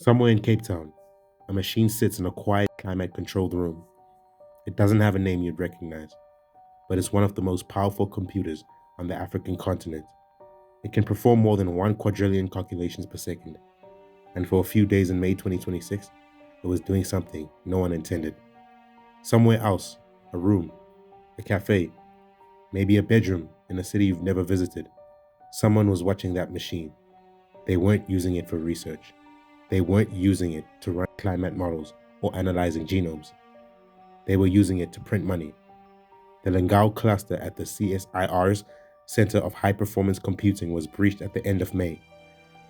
Somewhere in Cape Town, a machine sits in a quiet, climate-controlled room. It doesn't have a name you'd recognize, but it's one of the most powerful computers on the African continent. It can perform more than 1 quadrillion calculations per second, and for a few days in May 2026, it was doing something no one intended. Somewhere else, a room, a cafe, maybe a bedroom in a city you've never visited, someone was watching that machine. They weren't using it for research. They weren't using it to run climate models or analyzing genomes. They were using it to print money. The Lengau cluster at the CSIR's Center of High Performance Computing was breached at the end of May.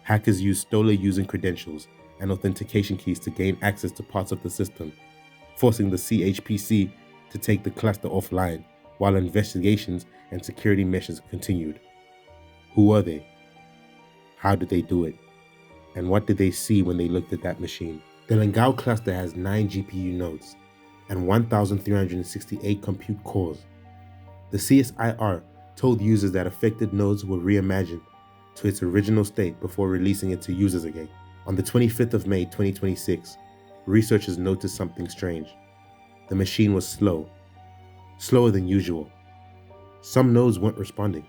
Hackers used stolen user credentials and authentication keys to gain access to parts of the system, forcing the CHPC to take the cluster offline while investigations and security measures continued. Who were they? How did they do it? And what did they see when they looked at that machine? The Lengau cluster has 9 GPU nodes and 1,368 compute cores. The CSIR told users that affected nodes were reimagined to its original state before releasing it to users again. On the 25th of May 2026, researchers noticed something strange. The machine was slower than usual. Some nodes weren't responding.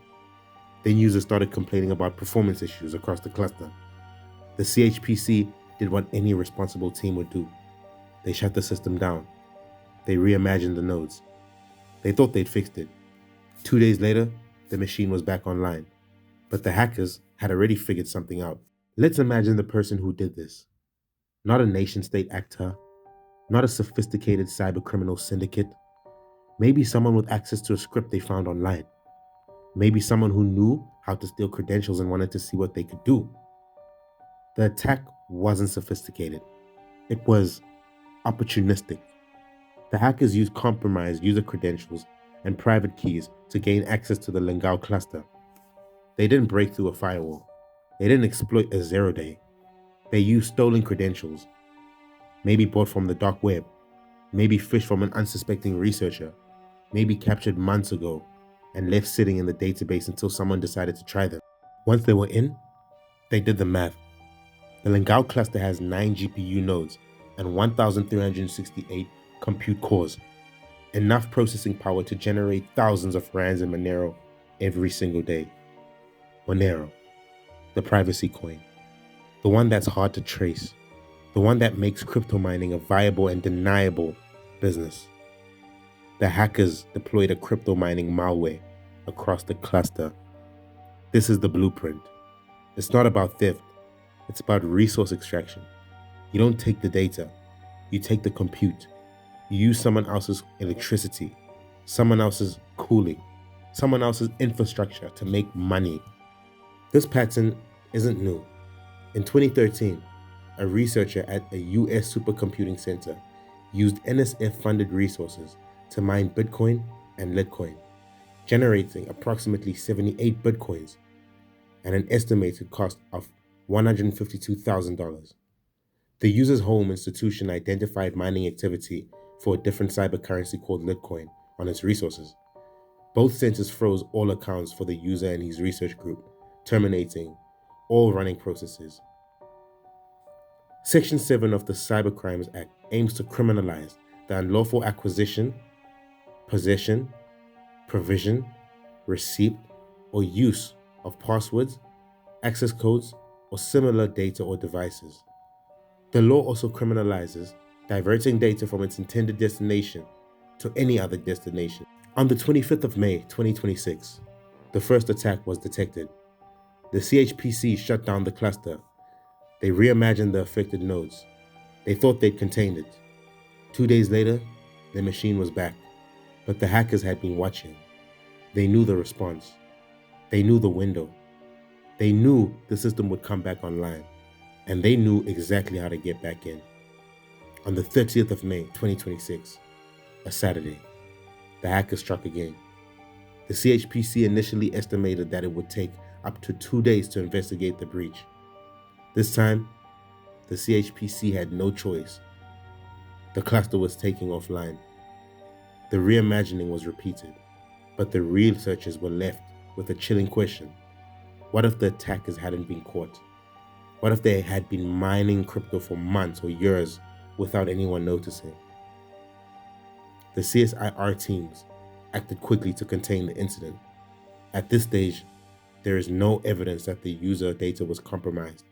Then users started complaining about performance issues across the cluster. The CHPC did what any responsible team would do. They shut the system down. They reimagined the nodes. They thought they'd fixed it. 2 days later, the machine was back online. But the hackers had already figured something out. Let's imagine the person who did this. Not a nation-state actor, not a sophisticated cybercriminal syndicate. Maybe someone with access to a script they found online. Maybe someone who knew how to steal credentials and wanted to see what they could do. The attack wasn't sophisticated. It was opportunistic. The hackers used compromised user credentials and private keys to gain access to the Lengau cluster. They didn't break through a firewall. They didn't exploit a zero-day. They used stolen credentials, maybe bought from the dark web, maybe fished from an unsuspecting researcher, maybe captured months ago and left sitting in the database until someone decided to try them. Once they were in, they did the math. The Lengau cluster has 9 GPU nodes and 1,368 compute cores, enough processing power to generate thousands of rands in Monero every single day. Monero, the privacy coin, the one that's hard to trace, the one that makes crypto mining a viable and deniable business. The hackers deployed a crypto mining malware across the cluster. This is the blueprint. It's not about theft, it's about resource extraction. You don't take the data, you take the compute. You use someone else's electricity, someone else's cooling, someone else's infrastructure to make money. This pattern isn't new. In 2013, a researcher at a US supercomputing center used NSF-funded resources to mine Bitcoin and Litecoin, generating approximately 78 Bitcoins and an estimated cost of $152,000. The user's home institution identified mining activity for a different cyber currency called Litecoin on its resources. Both centers froze all accounts for the user and his research group, terminating all running processes. Section 7 of the Cybercrimes Act aims to criminalize the unlawful acquisition, possession, provision, receipt, or use of passwords, access codes, or similar data or devices. The law also criminalizes diverting data from its intended destination to any other destination. On the 25th of May 2026, the first attack was detected. The CHPC shut down the cluster. They reimagined the affected nodes. They thought they'd contained it. 2 days later, the machine was back, but the hackers had been watching. They knew the response. They knew the window. They knew the system would come back online, and they knew exactly how to get back in. On the 30th of May 2026, a Saturday, the hackers struck again. The CHPC initially estimated that it would take up to 2 days to investigate the breach. This time, the CHPC had no choice. The cluster was taken offline. The reimagining was repeated, but the researchers were left with a chilling question. What if the attackers hadn't been caught? What if they had been mining crypto for months or years without anyone noticing? The CSIR teams acted quickly to contain the incident. At this stage, there is no evidence that the user data was compromised.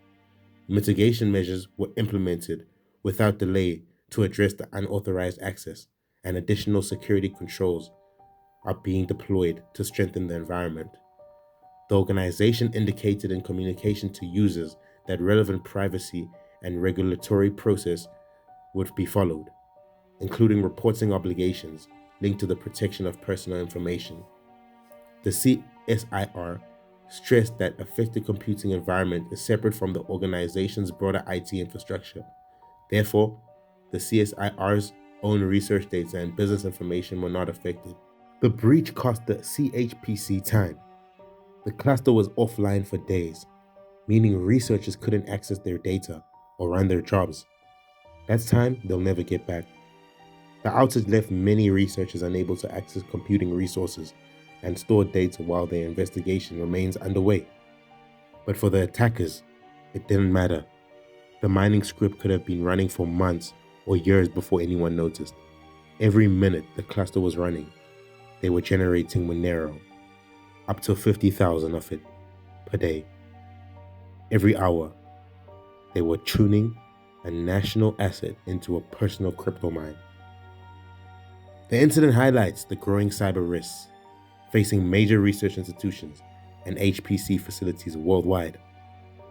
Mitigation measures were implemented without delay to address the unauthorized access, and additional security controls are being deployed to strengthen the environment. The organization indicated in communication to users that relevant privacy and regulatory process would be followed, including reporting obligations linked to the protection of personal information. The CSIR stressed that affected computing environment is separate from the organization's broader IT infrastructure. Therefore, the CSIR's own research data and business information were not affected. The breach cost the CHPC time. The cluster was offline for days, meaning researchers couldn't access their data or run their jobs. That's time they'll never get back. The outage left many researchers unable to access computing resources and store data while their investigation remains underway. But for the attackers, it didn't matter. The mining script could have been running for months or years before anyone noticed. Every minute the cluster was running, they were generating Monero, up to 50,000 of it per day. Every hour, they were tuning a national asset into a personal crypto mine. The incident highlights the growing cyber risks facing major research institutions and HPC facilities worldwide.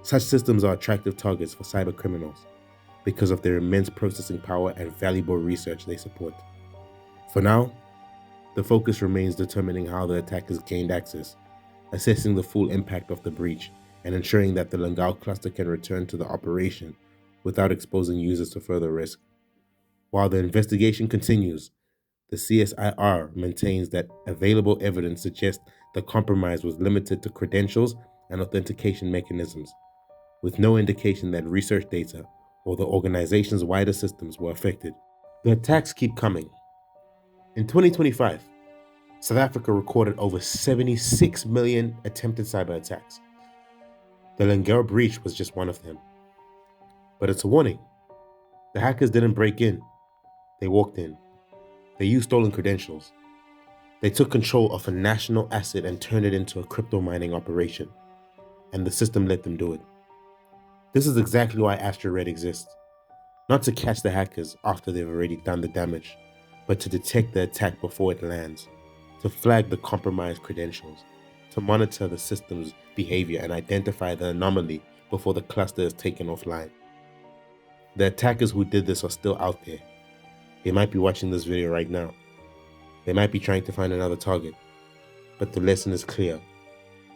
Such systems are attractive targets for cyber criminals because of their immense processing power and valuable research they support. For now, the focus remains determining how the attackers gained access, assessing the full impact of the breach, and ensuring that the Lengau cluster can return to the operation without exposing users to further risk. While the investigation continues, the CSIR maintains that available evidence suggests the compromise was limited to credentials and authentication mechanisms, with no indication that research data or the organization's wider systems were affected. The attacks keep coming. In 2025, South Africa recorded over 76 million attempted cyber attacks. The Lengau breach was just one of them. But it's a warning. The hackers didn't break in, they walked in. They used stolen credentials. They took control of a national asset and turned it into a crypto mining operation, and the system let them do it. This is exactly why Astra Red exists. Not to catch the hackers after they've already done the damage, but to detect the attack before it lands, to flag the compromised credentials, to monitor the system's behavior and identify the anomaly before the cluster is taken offline. The attackers who did this are still out there. They might be watching this video right now. They might be trying to find another target. But the lesson is clear.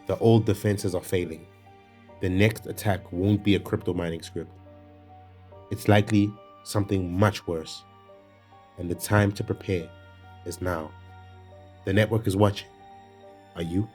The old defenses are failing. The next attack won't be a crypto mining script. It's likely something much worse. And the time to prepare is now. The network is watching. Are you?